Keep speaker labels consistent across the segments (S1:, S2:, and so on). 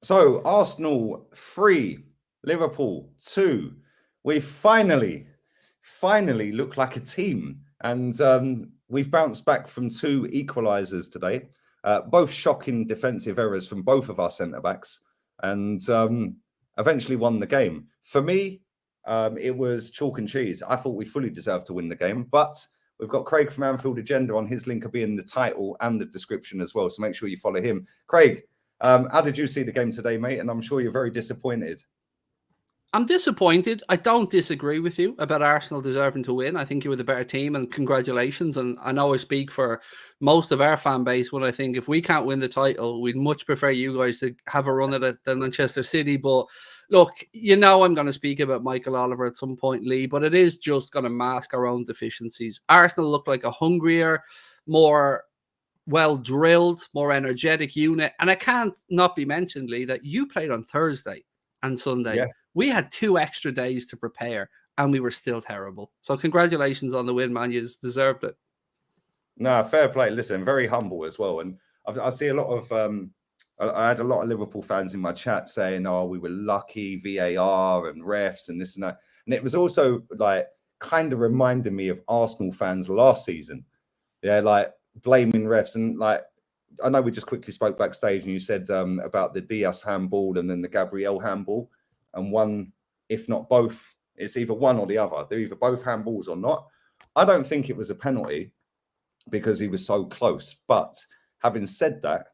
S1: So Arsenal 3, Liverpool 2. We finally look like a team. And we've bounced back from 2 equalisers today. Both shocking defensive errors from both of our centre-backs. And eventually won the game. For me, it was chalk and cheese. I thought we fully deserved to win the game. But we've got Craig from ANFIELD Agenda on. His link will be in the title and the description as well. So make sure you follow him. Craig, how did you see the game today, mate? And I'm sure you're very disappointed.
S2: I'm disappointed. I don't disagree with you about Arsenal deserving to win. I think you were the better team, and congratulations. And I know I speak for most of our fan base when I think if we can't win the title, we'd much prefer you guys to have a run at it than Manchester City. But look, I'm going to speak about Michael Oliver at some point, Lee, but it is just going to mask our own deficiencies. Arsenal looked like a hungrier, more well-drilled, more energetic unit. And I can't not be mentioned, Lee, that you played on Thursday and Sunday. Yeah. We had 2 extra days to prepare and we were still terrible. So congratulations on the win, man. You deserved it.
S1: No, fair play. Listen, very humble as well. And I see a lot of, I had a lot of Liverpool fans in my chat saying, oh, we were lucky, VAR and refs and this and that. And it was also like kind of reminding me of Arsenal fans last season. Yeah, like blaming refs. And like, I know we just quickly spoke backstage and you said about the Diaz handball and then the Gabriel handball. And one, if not both, it's either one or the other. They're either both handballs or not. I don't think it was a penalty because he was so close. But having said that,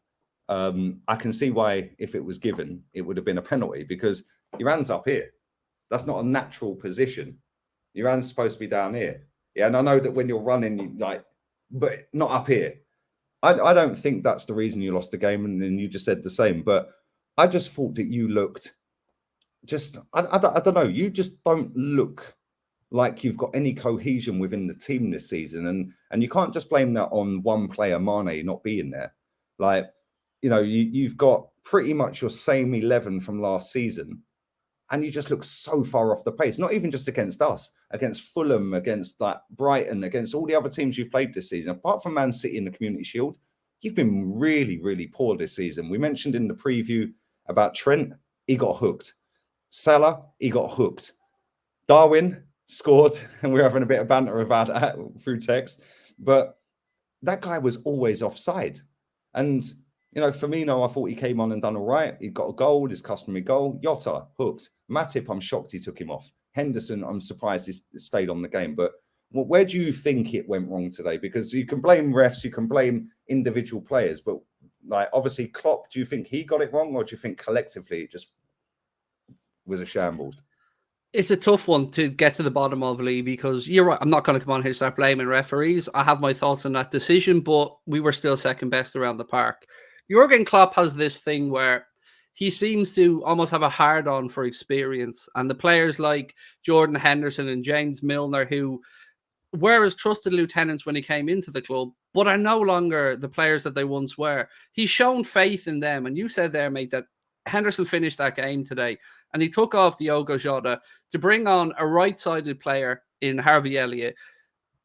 S1: I can see why if it was given, it would have been a penalty because your hand's up here. That's not a natural position. Your hand's supposed to be down here. Yeah, and I know that when you're running, you like, but not up here. I don't think that's the reason you lost the game, and then you just said the same. But I just thought that you looked just, I don't know, you just don't look like you've got any cohesion within the team this season. And you can't just blame that on one player, Mane, not being there. Like, you've got pretty much your same 11 from last season, and you just look so far off the pace, not even just against us, against Fulham, against like Brighton, against all the other teams you've played this season. Apart from Man City in the Community Shield, you've been really, really poor this season. We mentioned in the preview about Trent, he got hooked. Salah, he got hooked. Darwin scored, and we're having a bit of banter about that through text. But that guy was always offside. And, Firmino, I thought he came on and done all right. He got a goal, his customary goal. Jota, hooked. Matip, I'm shocked he took him off. Henderson, I'm surprised he stayed on the game. But where do you think it went wrong today? Because you can blame refs, you can blame individual players. But, like, obviously, Klopp, do you think he got it wrong? Or do you think collectively it just was a shambles?
S2: It's a tough one to get to the bottom of, Lee, because you're right. I'm not going to come on here and start blaming referees. I have my thoughts on that decision, but we were still second best around the park. Jurgen Klopp has this thing where he seems to almost have a hard-on for experience. And the players like Jordan Henderson and James Milner, who were his trusted lieutenants when he came into the club, but are no longer the players that they once were. He's shown faith in them. And you said there, mate, that Henderson finished that game today, and he took off Diogo Jota to bring on a right-sided player in Harvey Elliott.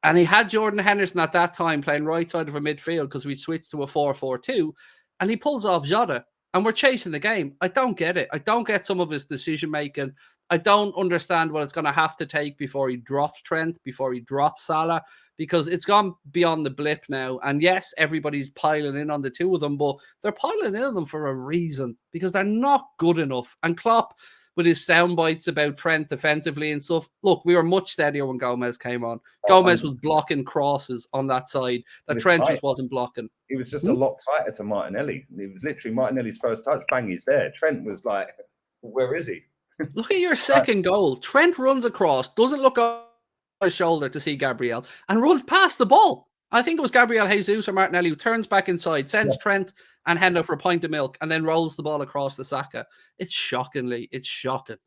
S2: And he had Jordan Henderson at that time playing right side of a midfield because we switched to a 4-4-2, and he pulls off Jota, and we're chasing the game. I don't get it. I don't get some of his decision-making. I don't understand what it's going to have to take before he drops Trent, before he drops Salah, because it's gone beyond the blip now. And yes, everybody's piling in on the two of them, but they're piling in on them for a reason, because they're not good enough. And Klopp, with his sound bites about Trent defensively and stuff, look, we were much steadier when Gomez came on. Gomez was blocking crosses on that side that Trent just wasn't blocking.
S1: He was just a lot tighter to Martinelli. It was literally Martinelli's first touch, bang, he's there. Trent was like, where is he?
S2: Look at your second goal. Trent runs across, doesn't look over his shoulder to see Gabriel, and runs past the ball. I think it was Gabriel Jesus or Martinelli who turns back inside, sends Trent and Hendo for a pint of milk, and then rolls the ball across the Saka. It's shockingly, it's shocking.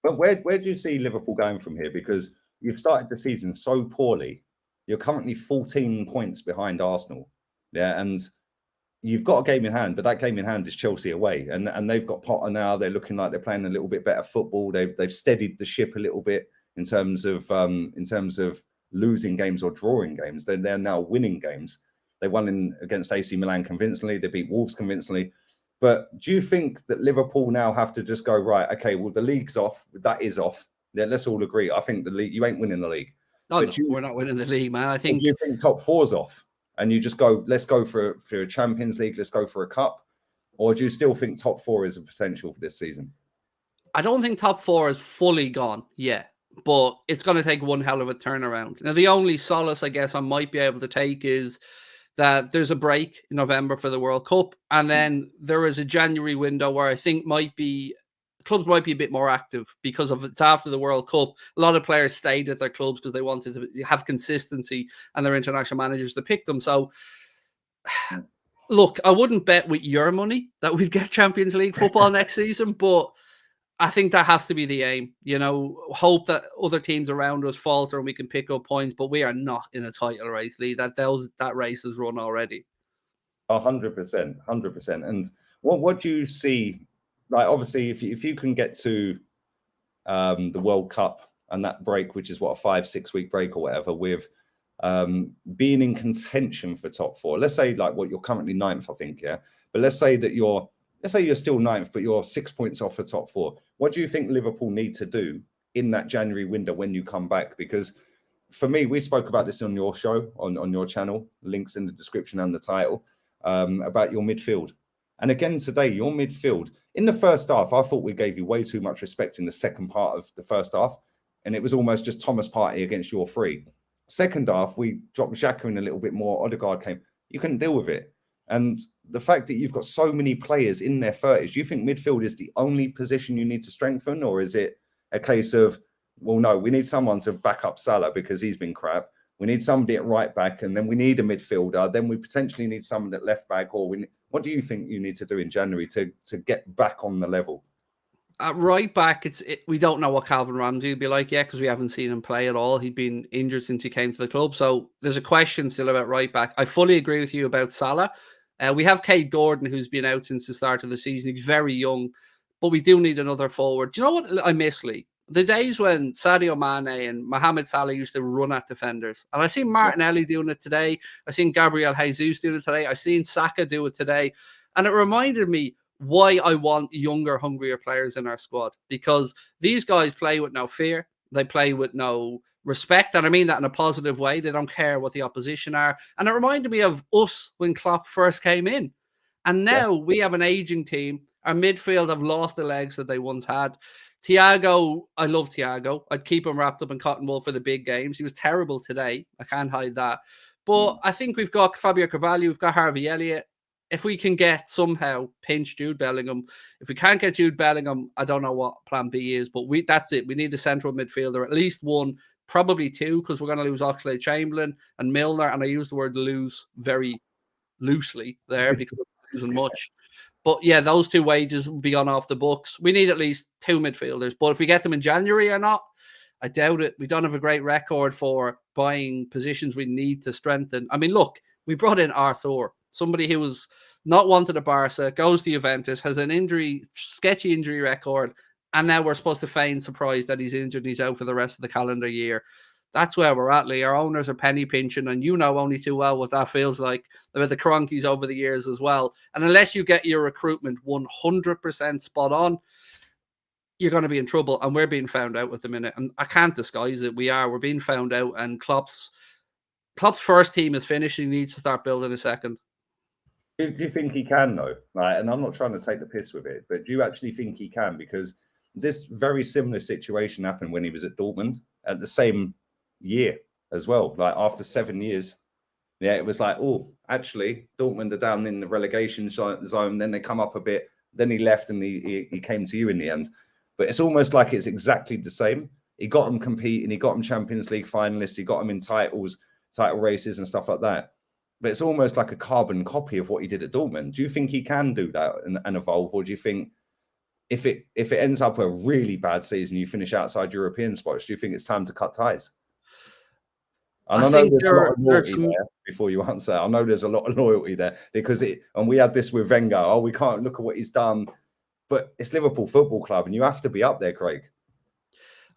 S1: But where do you see Liverpool going from here? Because you've started the season so poorly. You're currently 14 points behind Arsenal. Yeah, and you've got a game in hand, but that game in hand is Chelsea away, and they've got Potter now. They're looking like they're playing a little bit better football. They've steadied the ship a little bit in terms of losing games or drawing games. They're now winning games. They won against AC Milan convincingly. They beat Wolves convincingly. But do you think that Liverpool now have to just go, right, okay, well, the league's off. That is off. Yeah, let's all agree. I think the league, you ain't winning the league.
S2: Oh, no, we're not winning the league, man. I think.
S1: Do you think top four's off? And you just go, let's go for a Champions League, let's go for a cup? Or do you still think top four is a potential for this season?
S2: I don't think top four is fully gone yet, but it's going to take one hell of a turnaround. Now, the only solace I guess I might be able to take is that there's a break in November for the World Cup, and then there is a January window where I think clubs might be a bit more active because of it's after the World Cup. A lot of players stayed at their clubs because they wanted to have consistency and their international managers to pick them. So, look, I wouldn't bet with your money that we'd get Champions League football next season, but I think that has to be the aim. You know, hope that other teams around us falter and we can pick up points, but we are not in a title race, Lee. That race is run already.
S1: 100%, 100%. And what do you see? Like, obviously, if you can get to the World Cup and that break, which is what, a 5-6 week break or whatever, with being in contention for top four. Let's say like what you're currently 9th, I think, yeah. But let's say you're still 9th, but you're 6 points off for top four. What do you think Liverpool need to do in that January window when you come back? Because for me, we spoke about this on your show, on your channel, links in the description and the title, about your midfield. And again, today, your midfield, in the first half, I thought we gave you way too much respect in the second part of the first half. And it was almost just Thomas Partey against your three. Second half, we dropped Xhaka in a little bit more. Odegaard came. You couldn't deal with it. And the fact that you've got so many players in their 30s, do you think midfield is the only position you need to strengthen? Or is it a case of, well, no, we need someone to back up Salah because he's been crap. We need somebody at right back, and then we need a midfielder. Then we potentially need someone at left back. Or what do you think you need to do in January to get back on the level?
S2: At right back, we don't know what Calvin Ramsey will be like yet because we haven't seen him play at all. He'd been injured since he came to the club. So there's a question still about right back. I fully agree with you about Salah. We have Cade Gordon, who's been out since the start of the season. He's very young, but we do need another forward. Do you know what I miss, Lee? The days when Sadio Mane and Mohamed Salah used to run at defenders. And I've seen Martinelli doing it today. I've seen Gabriel Jesus doing it today. I've seen Saka do it today. And it reminded me why I want younger, hungrier players in our squad, because these guys play with no fear. They play with no respect. And I mean that in a positive way. They don't care what the opposition are. And it reminded me of us when Klopp first came in. And now we have an aging team. Our midfield have lost the legs that they once had. Thiago, I love Thiago. I'd keep him wrapped up in cotton wool for the big games. He was terrible today. I can't hide that. But I think we've got Fabio Carvalho, we've got Harvey Elliott. If we can get somehow pinch Jude Bellingham, if we can't get Jude Bellingham, I don't know what plan B is, but that's it. We need a central midfielder, at least one, probably two, because we're going to lose Oxlade-Chamberlain and Milner. And I use the word lose very loosely there because I'm losing much. But yeah, those two wages will be gone off the books. We need at least two midfielders. But if we get them in January or not, I doubt it. We don't have a great record for buying positions we need to strengthen. I mean, look, we brought in Arthur, somebody who was not wanted at Barca, goes to Juventus, has an sketchy injury record, and now we're supposed to feign surprise that he's injured and he's out for the rest of the calendar year. That's where we're at, Lee. Our owners are penny pinching, and you know only too well what that feels like about the Cronkies over the years as well. And unless you get your recruitment 100% spot on, you're going to be in trouble. And we're being found out at the minute. And I can't disguise it. We're being found out. And Klopp's first team is finished. He needs to start building a second.
S1: Do you think he can, though? Right, and I'm not trying to take the piss with it, but do you actually think he can? Because this very similar situation happened when he was at Dortmund at the same year as well. Like after 7 years, yeah, it was like, oh, actually, Dortmund are down in the relegation zone. Then they come up a bit. Then he left and he came to you in the end. But it's almost like it's exactly the same. He got him competing. He got him Champions League finalists. He got him in title races and stuff like that. But it's almost like a carbon copy of what he did at Dortmund. Do you think he can do that and evolve? Or do you think if it ends up a really bad season, you finish outside European spots, do you think it's time to cut ties? And I know there's a lot of loyalty there before you answer. I know there's a lot of loyalty there because and we had this with Wenger. Oh, we can't look at what he's done. But it's Liverpool Football Club and you have to be up there, Craig.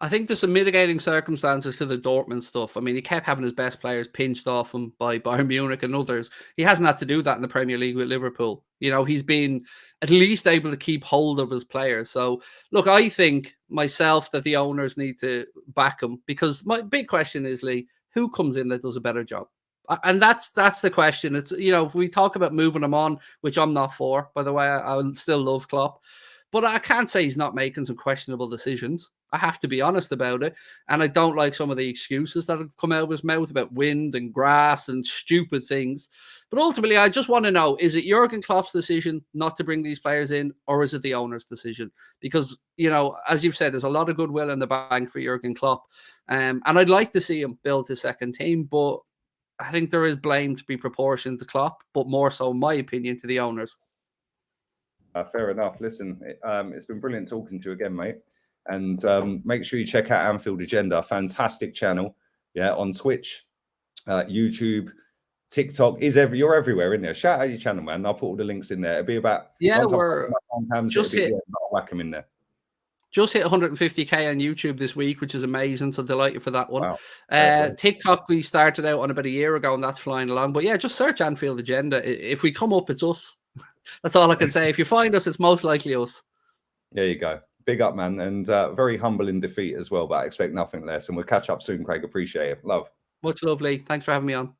S2: I think there's some mitigating circumstances to the Dortmund stuff. I mean, he kept having his best players pinched off him by Bayern Munich and others. He hasn't had to do that in the Premier League with Liverpool. You know, he's been at least able to keep hold of his players. So, look, I think myself that the owners need to back him, because my big question is, Lee, who comes in that does a better job? And that's the question. It's, you know, if we talk about moving him on, which I'm not for, by the way, I still love Klopp. But I can't say he's not making some questionable decisions. I have to be honest about it. And I don't like some of the excuses that have come out of his mouth about wind and grass and stupid things. But ultimately, I just want to know, is it Jurgen Klopp's decision not to bring these players in, or is it the owner's decision? Because, you know, as you've said, there's a lot of goodwill in the bank for Jurgen Klopp. And I'd like to see him build his second team, but I think there is blame to be proportioned to Klopp, but more so, in my opinion, to the owners.
S1: Fair enough. Listen, it's been brilliant talking to you again, mate. And make sure you check out Anfield Agenda, fantastic channel. Yeah, on Twitch, YouTube, TikTok. You're everywhere in there. Shout out your channel, man. I'll put all the links in there. It'll be about
S2: we're just
S1: I'll whack them in there.
S2: Just hit 150k on YouTube this week, which is amazing. So delighted for that one.
S1: Wow.
S2: TikTok, we started out on about a year ago, and that's flying along. But yeah, just search Anfield Agenda. If we come up, it's us. That's all I can say. If you find us, it's most likely us.
S1: There you go. Big up, man. And very humble in defeat as well, but I expect nothing less. And we'll catch up soon, Craig. Appreciate it. Love.
S2: Much lovely. Thanks for having me on.